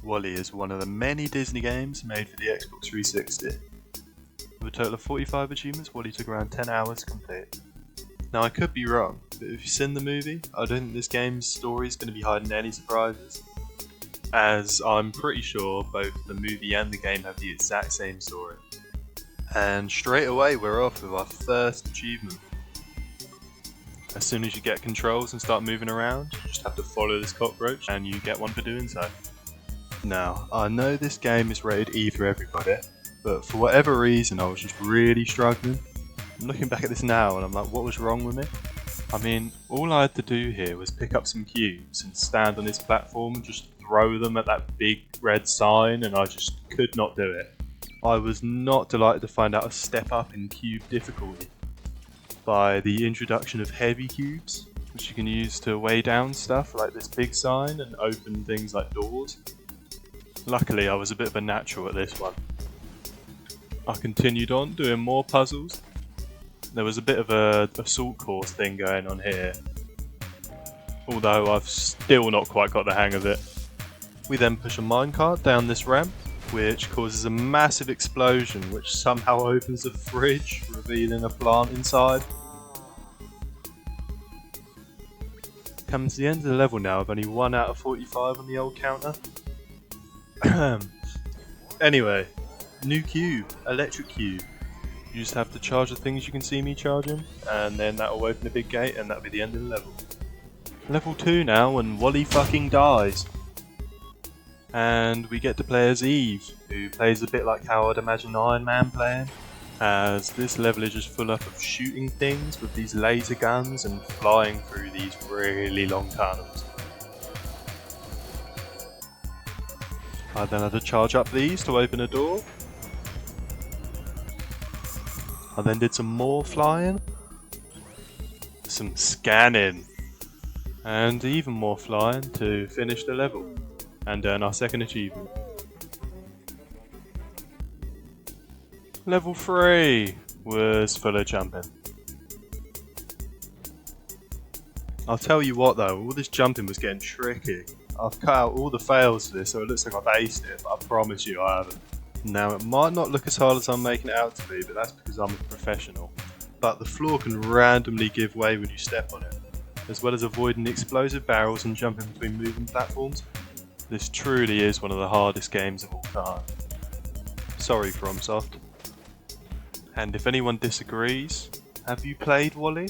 WALLE is one of the many Disney games made for the Xbox 360. With a total of 45 achievements, WALLE took around 10 hours to complete. Now I could be wrong, but if you've seen the movie, I don't think this game's story is going to be hiding any surprises, as I'm pretty sure both the movie and the game have the exact same story. And straight away we're off with our first achievement. As soon as you get controls and start moving around, you just have to follow this cockroach and you get one for doing so. Now, I know this game is rated E for everybody, but for whatever reason I was just really struggling. I'm looking back at this now and I'm like, what was wrong with me? I mean, all I had to do here was pick up some cubes and stand on this platform and just throw them at that big red sign, and I just could not do it. I was not delighted to find out a step up in cube difficulty by the introduction of heavy cubes, which you can use to weigh down stuff like this big sign and open things like doors. Luckily I was a bit of a natural at this one. I continued on doing more puzzles. There was a bit of a assault course thing going on here, although I've still not quite got the hang of it. We then push a minecart down this ramp, which causes a massive explosion which somehow opens a fridge, revealing a plant inside. Coming to the end of the level now, I've only 1 out of 45 on the old counter. Anyway, new cube, electric cube. You just have to charge the things you can see me charging, and then that'll open a big gate and that'll be the end of the level. Level 2 now, and WALLE fucking dies. And we get to play as Eve, who plays a bit like how I'd imagine Iron Man playing, as this level is just full up of shooting things with these laser guns and flying through these really long tunnels. I then had to charge up these to open a door. I then did some more flying, some scanning, and even more flying to finish the level and earn our second achievement. Level 3 was full of jumping. I'll tell you what though, all this jumping was getting tricky. I've cut out all the fails for this so it looks like I've aced it, but I promise you I haven't. Now it might not look as hard as I'm making it out to be, but that's because I'm a professional. But the floor can randomly give way when you step on it, as well as avoiding explosive barrels and jumping between moving platforms. This truly is one of the hardest games of all time. Sorry FromSoft. And if anyone disagrees, have you played WALLE?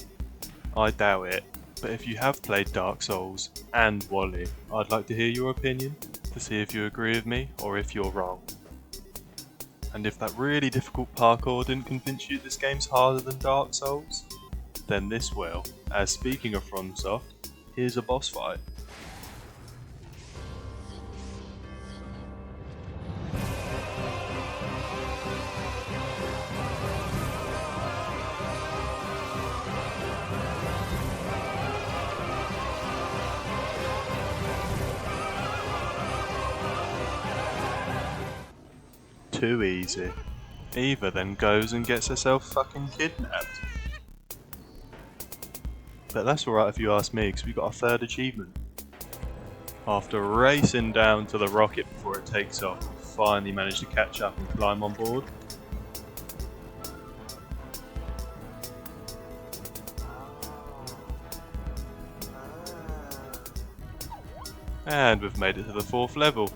I doubt it, but if you have played Dark Souls and WALLE, I'd like to hear your opinion to see if you agree with me or if you're wrong. And if that really difficult parkour didn't convince you this game's harder than Dark Souls, then this will, as speaking of FromSoft, here's a boss fight. Too easy. Eva then goes and gets herself fucking kidnapped. But that's alright if you ask me, because we got our third achievement. After racing down to the rocket before it takes off, we finally managed to catch up and climb on board. And we've made it to the 4th level,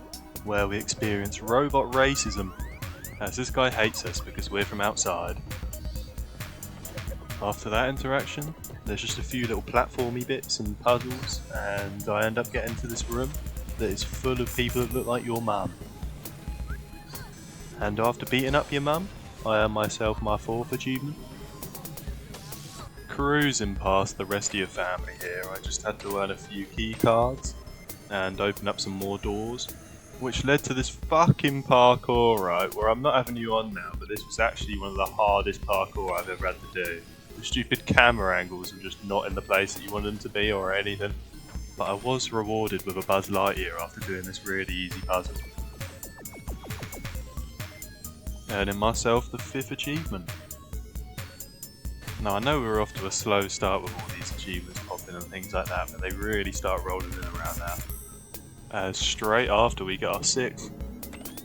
where we experience robot racism, as this guy hates us because we're from outside. After that interaction, there's just a few little platformy bits and puzzles, and I end up getting to this room that is full of people that look like your mum. And after beating up your mum, I earn myself my 4th achievement. Cruising past the rest of your family here, I just had to earn a few key cards and open up some more doors, which led to this fucking parkour, right, where I'm not having you on now, but this was actually one of the hardest parkour I've ever had to do. The stupid camera angles were just not in the place that you wanted them to be or anything. But I was rewarded with a Buzz Lightyear after doing this really easy puzzle. Earning myself the 5th achievement. Now I know we're off to a slow start with all these achievements popping and things like that, but they really start rolling in around now. as straight after we get our 6th,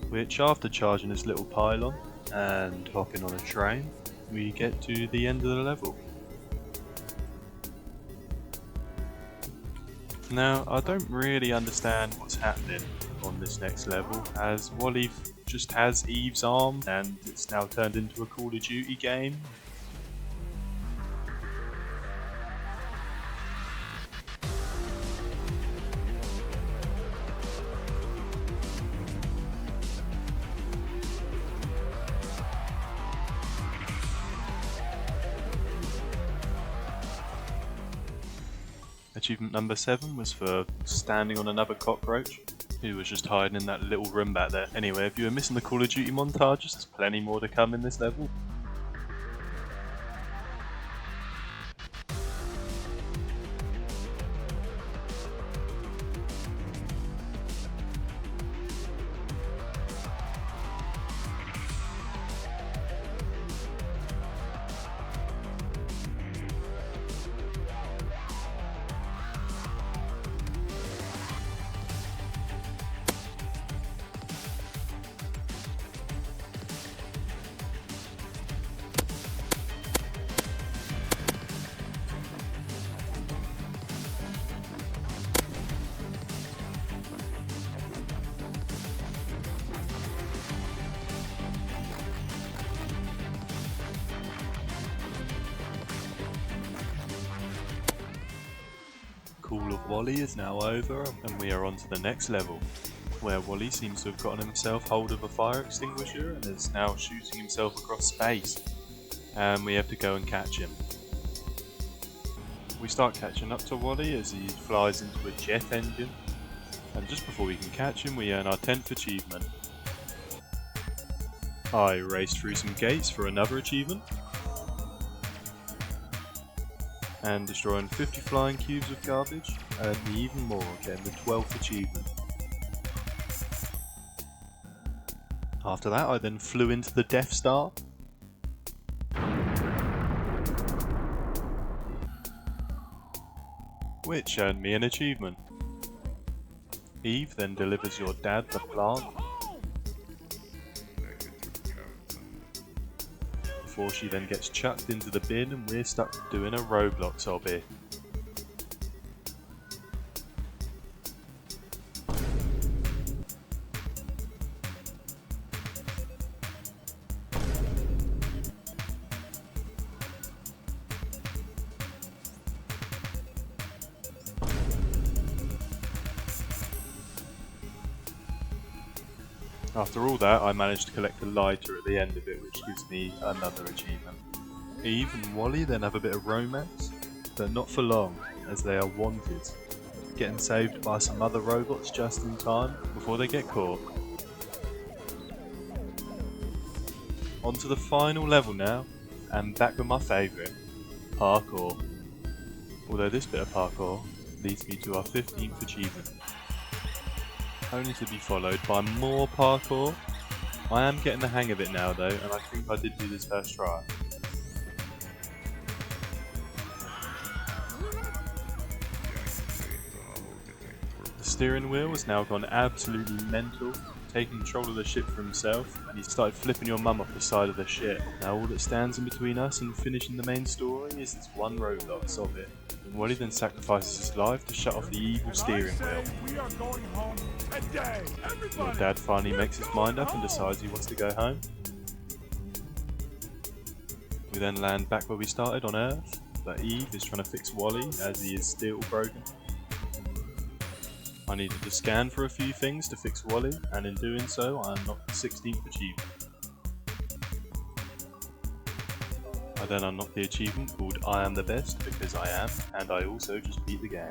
which after charging this little pylon and hopping on a train, we get to the end of the level. Now, I don't really understand what's happening on this next level, as WALLE just has Eve's arm and it's now turned into a Call of Duty game. Achievement number 7 was for standing on another cockroach who was just hiding in that little room back there. Anyway, if you were missing the Call of Duty montages, there's plenty more to come in this level. Call of WALLE is now over and we are on to the next level, where WALLE seems to have gotten himself hold of a fire extinguisher and is now shooting himself across space, and we have to go and catch him. We start catching up to WALLE as he flies into a jet engine, and just before we can catch him we earn our 10th achievement. I raced through some gates for another achievement, and destroying 50 flying cubes of garbage earned me even more, getting the 12th achievement. After that I then flew into the Death Star, which earned me an achievement. Eve then delivers your dad the plant, before she then gets chucked into the bin and we're stuck doing a Roblox hobby. After all that, I managed to collect a lighter at the end of it, which gives me another achievement. Eve and WALLE then have a bit of romance, but not for long, as they are wanted, getting saved by some other robots just in time before they get caught. On to the final level now, and back with my favourite, parkour. Although this bit of parkour leads me to our 15th achievement, only to be followed by more parkour. I am getting the hang of it now though, and I think I did do this first try. The steering wheel has now gone absolutely mental, taking control of the ship for himself, and he started flipping your mum off the side of the ship. Now all that stands in between us and finishing the main story is this one Roblox of it. And WALLE then sacrifices his life to shut off the evil steering wheel. Your dad finally makes his mind up and decides he wants to go home. We then land back where we started on Earth, but Eve is trying to fix WALLE as he is still broken. I needed to scan for a few things to fix WALLE, and in doing so I unlocked the 16th achievement. I then unlocked the achievement called I am the best because I am, and I also just beat the game.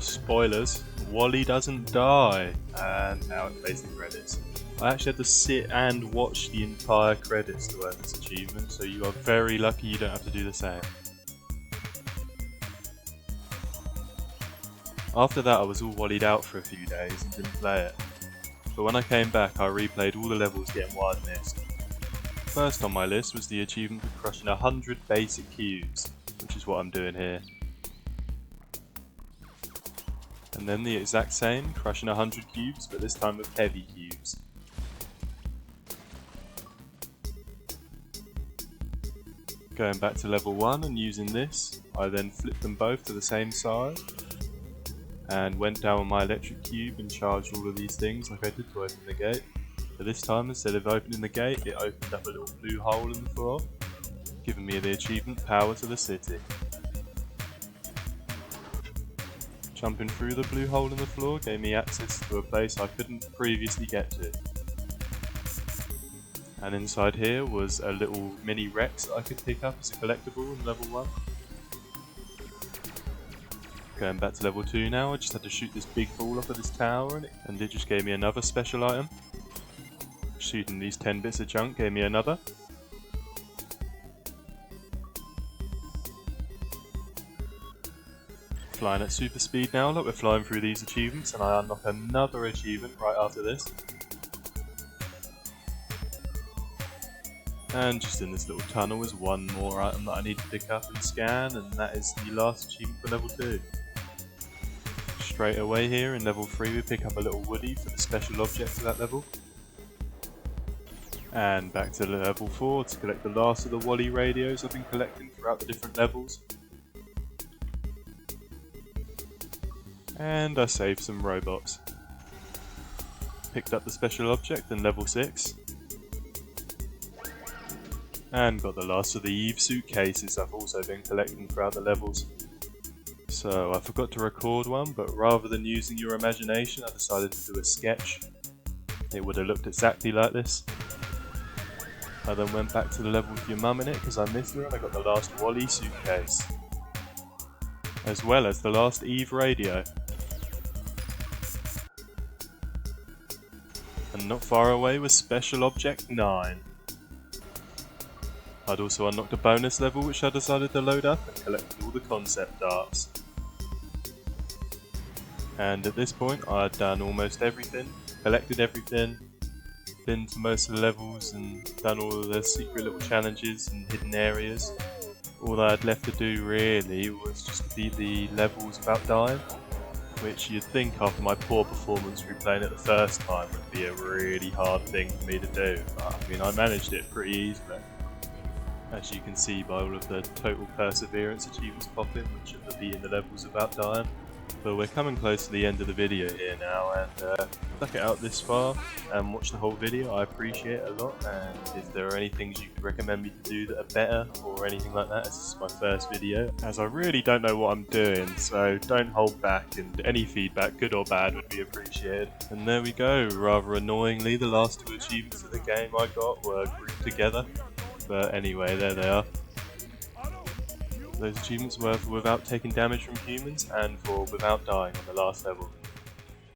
Spoilers, WALLE doesn't die, and now it plays the credits. I actually had to sit and watch the entire credits to earn this achievement, so you are very lucky you don't have to do the same. After that I was all WALLE'd out for a few days and didn't play it, but when I came back I replayed all the levels getting wired missed. First on my list was the achievement for crushing 100 basic cubes, which is what I'm doing here. And then the exact same, crushing 100 cubes, but this time with heavy cubes. Going back to level 1 and using this, I then flipped them both to the same side and went down with my electric cube and charged all of these things like I did to open the gate. But this time, instead of opening the gate, it opened up a little blue hole in the floor, giving me the achievement Power to the City. Jumping through the blue hole in the floor gave me access to a place I couldn't previously get to. And inside here was a little mini Rex that I could pick up as a collectible in level 1. Going back to level 2 now, I just had to shoot this big ball off of this tower and it just gave me another special item. Shooting these 10 bits of junk gave me another. Flying at super speed now, look, we're flying through these achievements and I unlock another achievement right after this. And just in this little tunnel is one more item that I need to pick up and scan, and that is the last achievement for level 2. Straight away here in level 3 we pick up a little woody for the special object of that level. And back to level 4 to collect the last of the WALLE radios I've been collecting throughout the different levels. And I saved some robots. Picked up the special object in level 6. And got the last of the Eve suitcases I've also been collecting throughout the levels. So I forgot to record one, but rather than using your imagination I decided to do a sketch. It would have looked exactly like this. I then went back to the level with your mum in it because I missed her and I got the last WALLE suitcase. As well as the last Eve radio. And not far away was Special Object 9. I'd also unlocked a bonus level which I decided to load up and collect all the concept arts. And at this point I had done almost everything, collected everything, been to most of the levels and done all of the secret little challenges and hidden areas. All I had left to do really was just beat the levels without dying, which you'd think after my poor performance replaying it the first time would be a really hard thing for me to do, but I mean I managed it pretty easily. As you can see by all of the total perseverance achievements popping, which are the beating the levels without dying. But we're coming close to the end of the video here now, and stuck it out this far and watch the whole video, I appreciate it a lot. And if there are any things you could recommend me to do that are better or anything like that, this is my first video, as I really don't know what I'm doing, so don't hold back, and any feedback, good or bad, would be appreciated. And there we go, rather annoyingly the last 2 achievements of the game I got were grouped together, but anyway, there they are. Those achievements were for without taking damage from humans and for without dying on the last level.